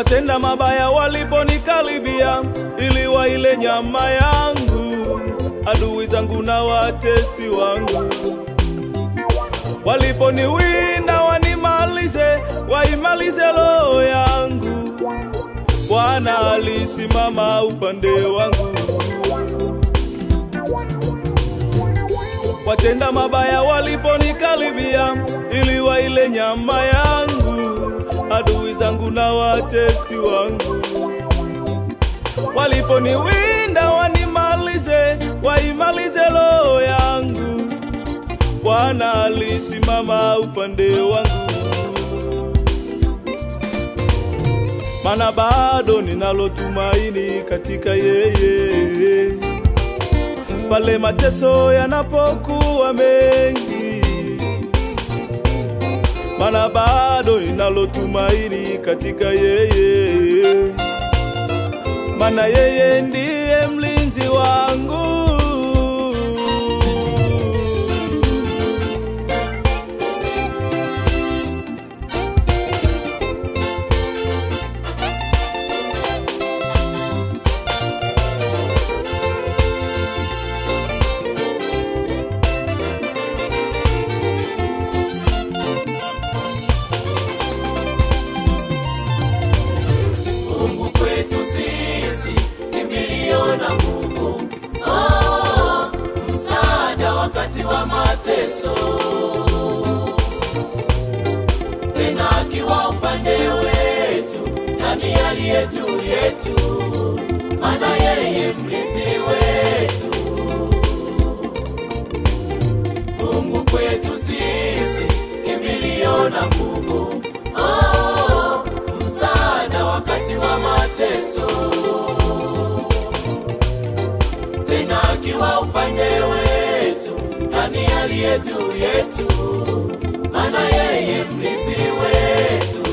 Watenda mabaya waliponikaribia ili waile nyama yangu, adui zangu na watesi wangu. Waliponiwinda wanimalize, waimalize roho yangu, Bwana alisimama upande wangu. Watenda mabaya waliponikaribia ili waile nyama yangu, adui zangu na watesi wangu. Waliponiwinda wanimalize, waimalize roho yangu, Bwana alisimama upande wangu. Maana bado ninalo tumaini katika yeye, pale mateso yanapokuwa mengi. Maana bado ninalo tumaini katika yeye, maana yeye ndiye mlinzi wangu. Wakati wa mateso, tena akiwa upande wetu, nani aliye juu yetu? Maana yeye mlinzi wetu. Mungu kwetu sisi kimbilio na nguvu, msaada wakati wa mateso, tena akiwa upande wetu, nani aliye juu yetu? Maana yeye mlinzi wetu.